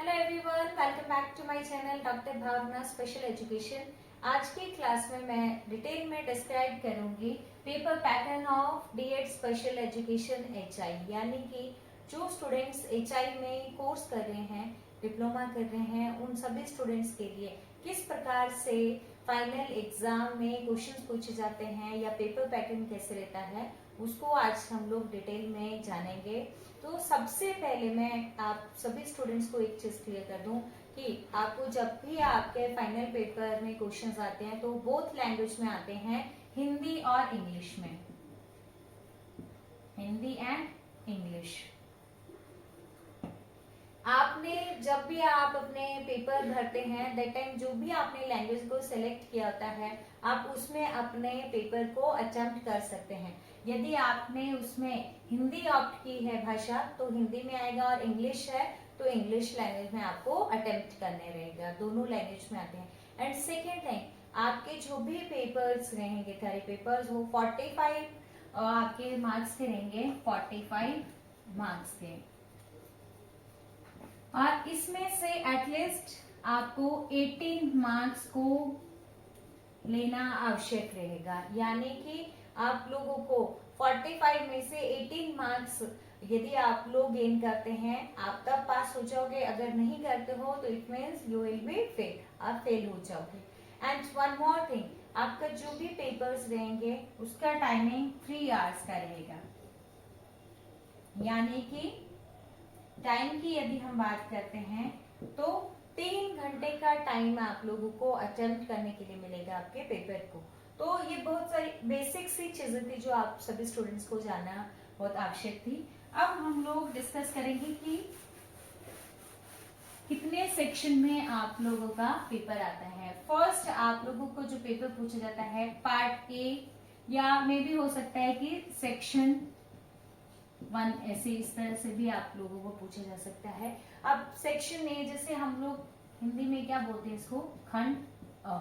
Hello everyone, welcome back to my channel doctor Bhavna special education. आज की class में मैं डिटेल में डिस्क्राइब करूंगी paper pattern of D Ed special education HI, यानी कि जो स्टूडेंट्स एचआई में कोर्स कर रहे हैं, डिप्लोमा कर रहे हैं, उन सभी स्टूडेंट्स के लिए किस प्रकार से फाइनल एग्जाम में क्वेश्चंस पूछे जाते हैं या पेपर पैटर्न कैसे रहता है, उसको आज हम लोग डिटेल में जानेंगे। तो सबसे पहले मैं आप सभी स्टूडेंट्स को एक चीज क्लियर कर दूं कि आपको जब भी आपके फाइनल पेपर में क्वेश्चंस आते हैं तो बोथ लैंग्वेज में आते हैं, हिंदी और इंग्लिश में, हिंदी एंड इंग्लिश। आपने जब भी आप अपने पेपर भरते हैं दैट टाइम जो भी आपने लैंग्वेज को सिलेक्ट किया होता है आप उसमें अपने पेपर को अटेम्प्ट कर सकते हैं। यदि आपने उसमें हिंदी ऑप्ट की है भाषा तो हिंदी में आएगा, और इंग्लिश है तो इंग्लिश लैंग्वेज में आपको अटेम्प्ट करने रहेगा। दोनों लैंग्वेज में आते हैं। एंड सेकेंड थिंग, आपके जो भी पेपर्स रहेंगे, सारे पेपर्स हो 45 आपके मार्क्स के रहेंगे, 45 मार्क्स के, और इसमें से एटलीस्ट आपको 18 मार्क्स को लेना आवश्यक रहेगा। यानी कि आप लोगों को 45 में से 18 मार्क्स यदि आप लोग गेन करते हैं आप तब पास हो जाओगे, अगर नहीं करते हो तो it means you will be fail, आप फेल हो जाओगे। एंड वन मोर थिंग, आपका जो भी पेपर्स रहेंगे उसका टाइमिंग 3 आवर्स का रहेगा। यानी कि टाइम की यदि हम बात करते हैं तो 3 घंटे का टाइम आप लोगों को अटेम्प्ट करने के लिए मिलेगा आपके पेपर को। तो ये बहुत सारी बेसिक सी चीजें थी जो आप सभी स्टूडेंट्स को जानना बहुत आवश्यक थी। अब हम लोग डिस्कस करेंगे कि कितने सेक्शन में आप लोगों का पेपर आता है। फर्स्ट आप लोगों को जो पेपर पूछा जाता है पार्ट ए, या मे भी हो सकता है कि सेक्शन 1, ऐसे इस तरह से भी आप लोगों को पूछा जा सकता है। अब सेक्शन ए, जैसे हम लोग हिंदी में क्या बोलते हैं इसको, खंड अ।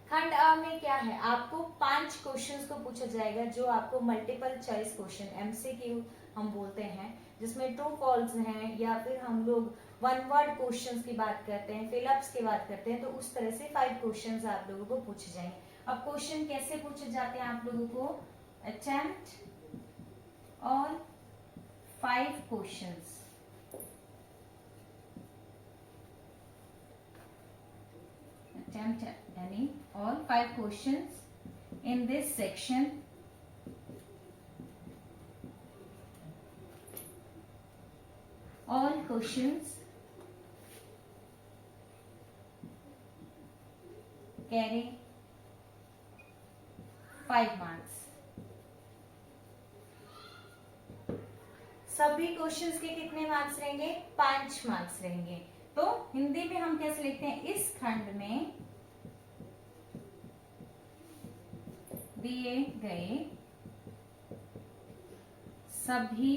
खंड अ में क्या है, आपको 5 क्वेश्चंस को पूछा जाएगा जो आपको मल्टीपल चॉइस क्वेश्चन एमसीक्यू हम बोलते हैं, जिसमें ट्रू फॉल्स हैं, या फिर हम लोग वन वर्ड क्वेश्चंस की बात करते हैं, फिलअप्स की बात करते हैं। तो उस तरह से 5 क्वेश्चंस आप लोगों को पूछे जाएंगे। अब क्वेश्चन कैसे पूछे जाते हैं आप लोगों को, attempt all 5 questions, attempt any all 5 questions in this section, all questions carry 5 marks। सभी क्वेश्चंस के कितने मार्क्स रहेंगे, 5 मार्क्स रहेंगे। तो हिंदी में हम कैसे लिखते हैं, इस खंड में दिए गए सभी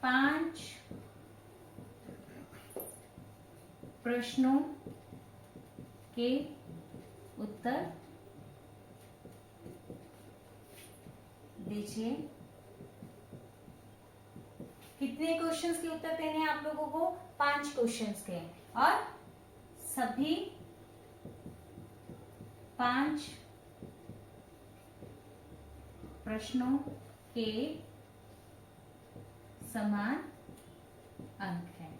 5 प्रश्नों के उत्तर दीजिए। कितने क्वेश्चंस के उत्तर देने हैं आप लोगों को, 5 क्वेश्चंस के, और सभी 5 प्रश्नों के समान अंक है।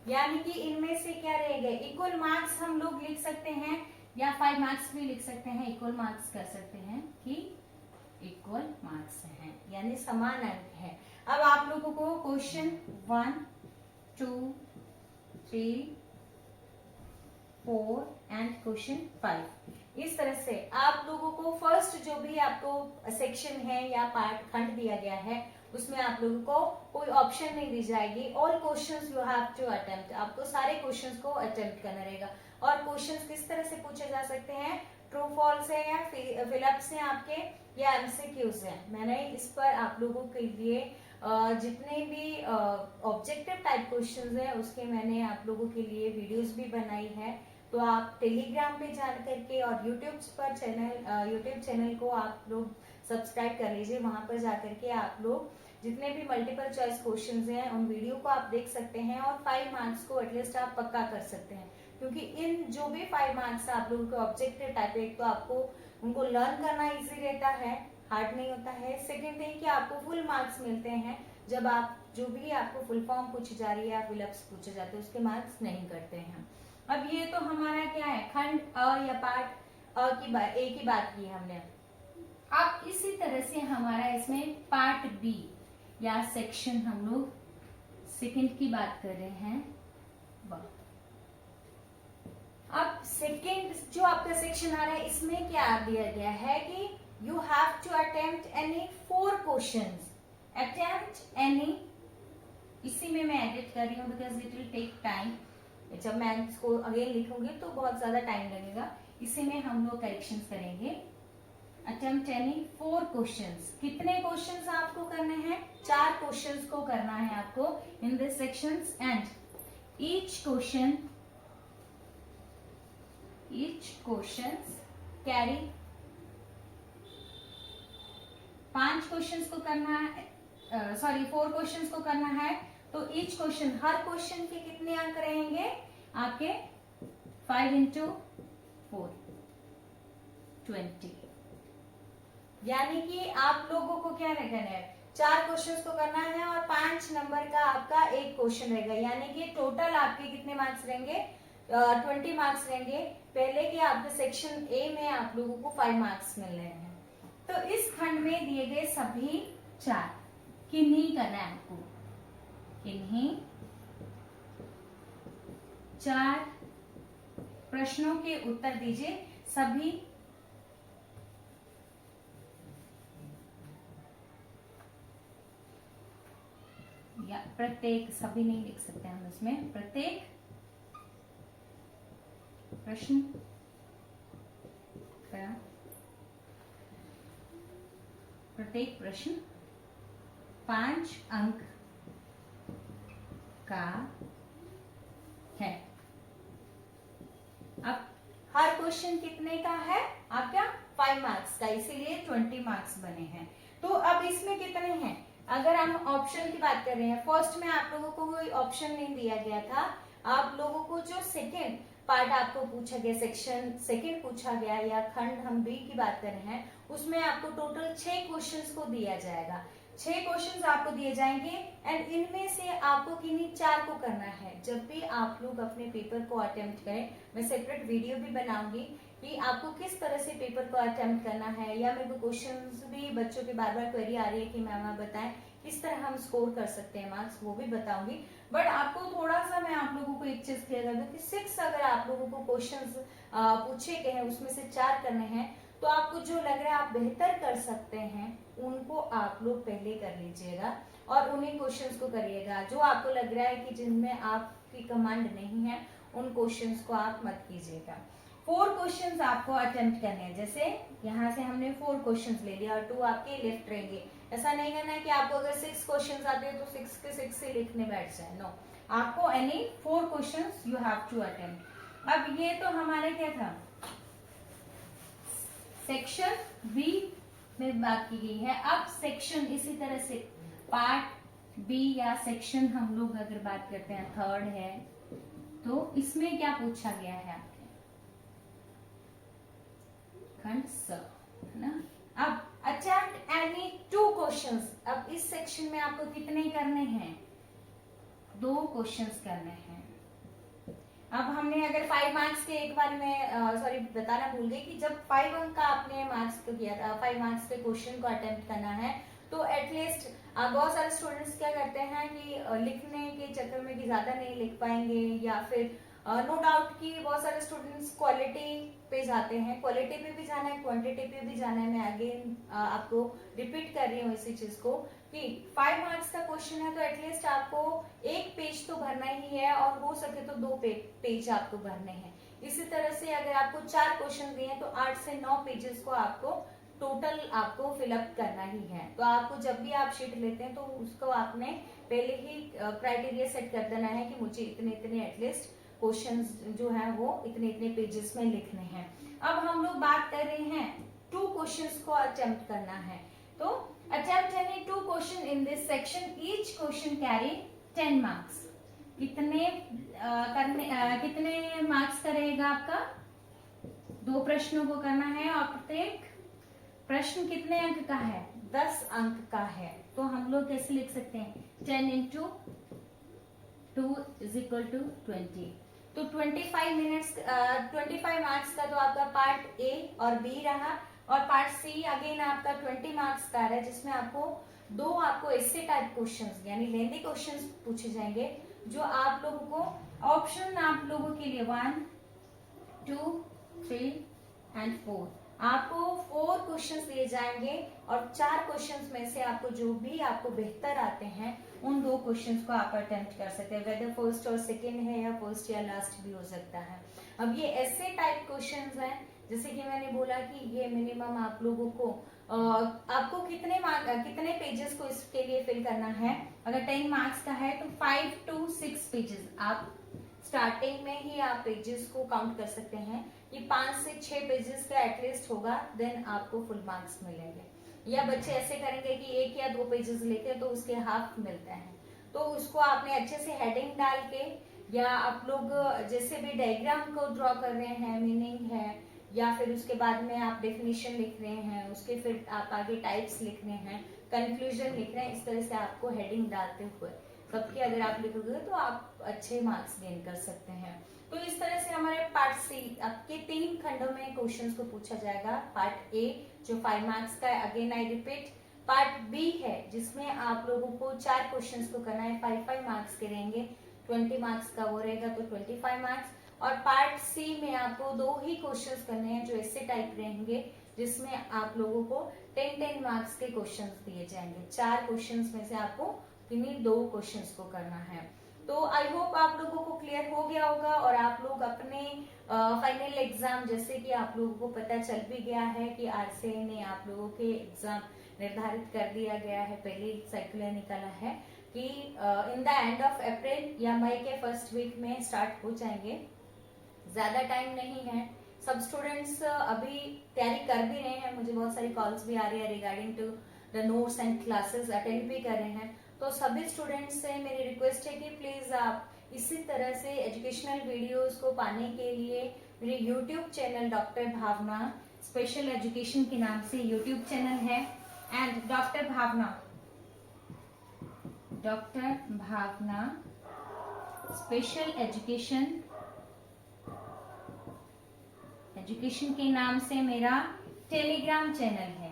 यानी कि इनमें से क्या रहेगा, इक्वल मार्क्स हम लोग लिख सकते हैं, या 5 मार्क्स भी लिख सकते हैं, इक्वल मार्क्स कर सकते हैं कि इक्वल मार्क्स हैं, यानी समान अंक है। अब आप लोगों को क्वेश्चन 1, 2, 3, 4 एंड क्वेश्चन 5, इस तरह से आप लोगों को फर्स्ट जो भी आपको सेक्शन है या पार्ट खंड दिया गया है उसमें आप लोगों को कोई ऑप्शन नहीं दी जाएगी। All questions you have to attempt, आपको सारे क्वेश्चंस को अटेम्प्ट करना रहेगा। और क्वेश्चंस किस तरह से पूछे जा सकते हैं, ट्रू फॉल्स है, या फिलअप्स हैं आपके, या एमसीक्यूज हैं। मैंने इस पर आप लोगों के लिए जितने भी ऑब्जेक्टिव टाइप क्वेश्चंस हैं उसके मैंने आप लोगों के लिए वीडियोस भी बनाई है। तो आप टेलीग्राम पे जा करके और यूट्यूब चैनल को आप लोग सब्सक्राइब कर लीजिए। वहां पर जाकर के आप लोग जितने भी मल्टीपल चॉइस क्वेश्चंस हैं उन वीडियो को आप देख सकते हैं और 5 मार्क्स को एटलीस्ट आप पक्का कर सकते हैं, क्योंकि इन जो भी 5 मार्क्स आप लोगों के ऑब्जेक्टिव टाइप, एक तो आपको उनको लर्न करना इजी रहता है, हार्ड नहीं होता है। सेकेंड थिंग कि आपको फुल मार्क्स मिलते हैं जब आप जो भी आपको फुल फॉर्म पूछी जा रही है या फिलअप्स पूछे जाते हैं उसके मार्क्स नहीं करते हैं। अब ये तो हमारा क्या है, खंड अ या पार्ट अ की बात, ए की बात की हमने। अब इसी तरह से हमारा इसमें पार्ट बी या सेक्शन, हम लोग सेकंड की बात कर रहे हैं। अब सेकंड जो आपका सेक्शन आ रहा है इसमें क्या दिया गया है कि you have to attempt any 4 questions, attempt any, इसी में मैं एडिट कर रही हूँ because it will take time, जब मैं इसको अगेन लिखूंगी तो बहुत ज्यादा टाइम लगेगा, इसी में हम लोग करेक्शंस करेंगे। अटेम्प्ट एनी 4 क्वेश्चंस, कितने क्वेश्चंस आपको करने हैं, 4 क्वेश्चंस को करना है आपको in this sections, and each questions carry 5 questions को करना है, 4 क्वेश्चंस को करना है, तो ईच क्वेश्चन, हर क्वेश्चन के कितने अंक रहेंगे आपके, 5 into 4 20, यानी कि आप लोगों को क्या करना है, 4 क्वेश्चंस को करना है और 5 नंबर का आपका एक क्वेश्चन रहेगा, यानी कि टोटल आपके कितने मार्क्स रहेंगे, 20 मार्क्स रहेंगे। पहले के आपके सेक्शन ए में आप लोगों को 5 मार्क्स मिल रहे हैं। तो इस खंड में दिए गए सभी 4 किन्हीं करना है आपको, किन्हीं 4 प्रश्नों के उत्तर दीजिए, सभी या प्रत्येक, सभी नहीं लिख सकते हम इसमें, प्रत्येक प्रश्न का, प्रत्येक प्रश्न 5 अंक का है। अब हर क्वेश्चन कितने का है आपका, 5 मार्क्स का, इसीलिए 20 मार्क्स बने हैं। तो अब इसमें कितने हैं, अगर हम ऑप्शन की बात कर रहे हैं, फर्स्ट में आप लोगों को कोई ऑप्शन नहीं दिया गया था, आप लोगों को जो सेकेंड पार्ट आपको पूछा गया, सेक्शन सेकेंड पूछा गया या खंड हम बी की बात कर रहे हैं, उसमें आपको टोटल 6 क्वेश्चंस को दिया जाएगा, 6 क्वेश्चंस आपको दिए जाएंगे एंड इनमें से आपको किन्हीं 4 को करना है। जब भी आप लोग अपने पेपर को अटेम्प्ट करें, मैं सेपरेट वीडियो भी बनाऊंगी कि आपको किस तरह से पेपर को अटेम्प्ट करना है, या मेरे को क्वेश्चंस भी बच्चों की बार बार क्वेरी आ रही है कि मैम आप बताएं किस तरह हम स्कोर कर सकते हैं मार्क्स, वो भी बताऊंगी। बट आपको थोड़ा सा मैं आप लोगों को एक चीज क्लियर कर दूं कि 6 अगर आप लोगों को क्वेश्चंस पूछे गए हैं उसमें से 4 करने हैं, तो आपको जो लग रहा है आप बेहतर कर सकते हैं उनको आप लोग पहले कर लीजिएगा और उन्हीं क्वेश्चंस को करिएगा। जो आपको लग रहा है कि जिनमें आपकी कमांड नहीं है उन क्वेश्चंस को आप मत कीजिएगा। 4 क्वेश्चंस आपको अटेम्प्ट करने हैं, जैसे यहाँ से हमने 4 क्वेश्चंस ले लिया और 2 आपके लेफ्ट रहेंगे। ऐसा नहीं करना है कि आपको अगर 6 क्वेश्चंस आते हैं तो 6 के 6 ही लिखने बैठ जाए, नो, आपको any 4 questions you have to attempt. अब ये तो हमारा क्या था, सेक्शन बी में बात की गई है। अब सेक्शन इसी तरह से पार्ट बी या सेक्शन हम लोग अगर बात करते हैं, थर्ड है, तो इसमें क्या पूछा गया है आपके खंड स, है ना। अब अटेम्प्ट एनी 2 क्वेश्चंस, अब इस सेक्शन में आपको कितने करने हैं, 2 क्वेश्चंस करने हैं। अब हमने अगर 5 मार्क्स के, एक बार मैं सॉरी बताना भूल गई कि जब 5 अंक का आपने मार्क्स को किया था, 5 मार्क्स के क्वेश्चन को अटेम्प्ट करना है, तो एटलीस्ट बहुत सारे स्टूडेंट्स क्या करते हैं कि लिखने के चक्कर में कि ज्यादा नहीं लिख पाएंगे, या फिर नो डाउट कि बहुत सारे स्टूडेंट्स क्वालिटी पे जाते हैं, क्वालिटी पे भी जाना है, क्वांटिटी पे भी जाना है। मैं अगेन आपको रिपीट कर रही हूँ इसी चीज को कि 5 मार्क्स का क्वेश्चन है तो एटलीस्ट आपको 1 पेज तो भरना ही है और हो सके तो 2 पेज आपको भरने हैं। इसी तरह से अगर आपको 4 क्वेश्चन दिए तो 8 से 9 पेजेस को आपको टोटल आपको फिलअप करना ही है। तो आपको जब भी आप शीट लेते हैं तो उसको आपने पहले ही क्राइटेरिया सेट कर देना है कि मुझे इतने इतने एटलीस्ट क्वेश्चंस जो है वो इतने इतने पेजेस में लिखने हैं। अब हम लोग बात कर रहे हैं 2 क्वेश्चंस को अटेम्प्ट करना है, तो Attempt any 2 question in this section. Each question carry 10 marks. कितने मार्क्स का रहेगा आपका? 2 प्रश्नों को करना है और प्रत्येक प्रश्न कितने अंक का है? 10 अंक का है। तो हम लोग कैसे लिख सकते हैं? 10 into 2 is equal to 20. तो 25 मार्क्स का तो आपका पार्ट ए और बी रहा, और पार्ट सी अगेन आपका 20 मार्क्स का है, जिसमें आपको आपको ऐसे टाइप क्वेश्चंस यानी लेंथी क्वेश्चंस पूछे जाएंगे, जो आप लोगों को ऑप्शन आप लोगों के लिए 1, 2, 3 एंड 4 आपको 4 क्वेश्चंस दिए जाएंगे, और 4 क्वेश्चंस में से आपको जो भी आपको बेहतर आते हैं उन 2 क्वेश्चंस को आप अटेम्प्ट कर सकते हैं, वेदर फर्स्ट और सेकंड है या फर्स्ट या लास्ट भी हो सकता है। अब ये ऐसे टाइप क्वेश्चंस हैं, जैसे कि मैंने बोला कि ये मिनिमम आप लोगों को आपको कितने पेजेस को इसके लिए फिल करना है। अगर 10 मार्क्स का है तो 5 to 6 पेजेस आप स्टार्टिंग में ही आप पेजेस को काउंट कर सकते हैं। ये 5 से 6 पेजेस का एटलीस्ट होगा, देन आपको फुल मार्क्स मिलेंगे। या बच्चे ऐसे करेंगे कि 1 या 2 पेजेस लेके तो उसके हाफ मिलते हैं, तो उसको आपने अच्छे से हेडिंग डाल के, या आप लोग जैसे भी डायग्राम को ड्रॉ कर रहे हैं, मीनिंग है, या फिर उसके बाद में आप डेफिनेशन लिख रहे हैं, उसके फिर आप आगे टाइप्स लिख रहे हैं, कंक्लूजन लिख रहे हैं, इस तरह से आपको हेडिंग डालते हुए सबके अगर आप लिखोगे तो आप अच्छे मार्क्स गेन कर सकते हैं। तो इस तरह से हमारे पार्ट सी आपके 3 खंडों में क्वेश्चंस को पूछा जाएगा। पार्ट ए जो 5 मार्क्स का है, again I repeat. Part B है जिसमें आप लोगों को 4 क्वेश्चंस को करना है, 5 मार्क्स के रहेंगे, 20 मार्क्स का वो रहेगा तो 25 मार्क्स। और पार्ट सी में आपको 2 ही क्वेश्चंस करने हैं जो ऐसे टाइप रहेंगे, जिसमें आप लोगों को 10 मार्क्स के क्वेश्चंस दिए जाएंगे। 4 क्वेश्चंस में से आपको किन्हीं 2 क्वेश्चंस को करना है। तो आई होप आप लोगों को क्लियर हो गया होगा, और आप लोग अपने फाइनल एग्जाम, जैसे कि आप लोगों को पता चल भी गया है कि आरसीआई ने आप लोगों के एग्जाम निर्धारित कर दिया गया है, पहले सर्कुलर निकाला है कि in the end of April या मई के फर्स्ट वीक में स्टार्ट हो जाएंगे। ज्यादा टाइम नहीं है, सब स्टूडेंट्स अभी तैयारी कर भी रहे हैं, मुझे बहुत सारी कॉल्स भी आ रही है regarding to the notes and classes attend भी कर रहे हैं। तो सभी स्टूडेंट्स से मेरी रिक्वेस्ट है कि प्लीज आप इसी तरह से एजुकेशनल वीडियोस को पाने के लिए मेरे YouTube channel doctor Bhavna special education के नाम से यूट्यूब चैनल है, and doctor Bhavna special education के नाम से मेरा टेलीग्राम चैनल है,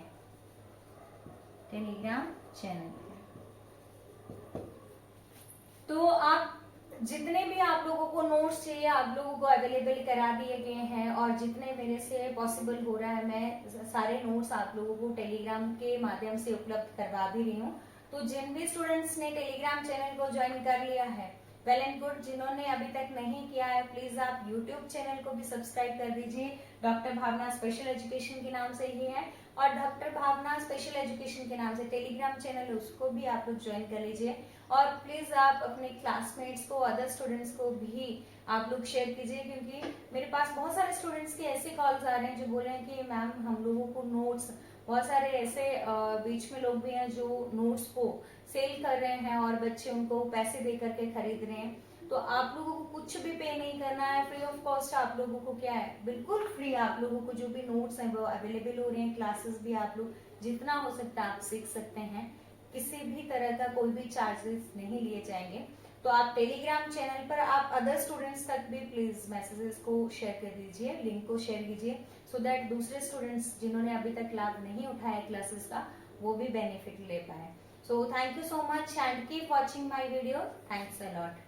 तो आप जितने भी आप लोगों को नोट्स चाहिए आप लोगों को अवेलेबल करा दिए गए हैं, और जितने मेरे से पॉसिबल हो रहा है मैं सारे नोट्स आप लोगों को टेलीग्राम के माध्यम से उपलब्ध करवा भी रही हूँ। तो जिन भी स्टूडेंट्स ने टेलीग्राम चैनल को ज्वाइन कर लिया है, वेल एंड गुड। जिन्होंने अभी तक नहीं किया है, प्लीज आप यूट्यूब चैनल को भी सब्सक्राइब कर दीजिए। डॉक्टर भावना स्पेशल एजुकेशन के नाम से ही है, और डॉक्टर भावना स्पेशल एजुकेशन के नाम से टेलीग्राम चैनल, उसको भी आप लोग ज्वाइन कर लीजिए। और प्लीज आप अपने क्लासमेट्स को, अदर स्टूडेंट्स को भी आप लोग शेयर कीजिए, क्योंकि मेरे पास बहुत सारे स्टूडेंट्स के ऐसे कॉल्स आ रहे हैं जो बोल रहे हैं कि मैम हम लोगों को नोट्स, बहुत सारे ऐसे बीच में लोग भी हैं जो नोट्स को सेल कर रहे हैं और बच्चे उनको पैसे दे करके खरीद रहे हैं। तो आप लोगों को कुछ भी पे नहीं करना है, फ्री ऑफ कॉस्ट आप लोगों को क्या है, बिल्कुल फ्री आप लोगों को जो भी नोट्स हैं वो अवेलेबल हो रहे हैं। क्लासेस भी आप लोग जितना हो सकता है आप सीख सकते हैं, किसी भी तरह का कोई भी चार्जेस नहीं लिए जाएंगे। तो आप टेलीग्राम चैनल पर आप अदर स्टूडेंट्स तक भी प्लीज मैसेजेस को शेयर कर दीजिए, लिंक को शेयर कीजिए, सो दैट दूसरे स्टूडेंट्स जिन्होंने अभी तक लाभ नहीं उठाया क्लासेस का, वो भी बेनिफिट ले पाए। So thank you so much and keep watching my video. Thanks a lot.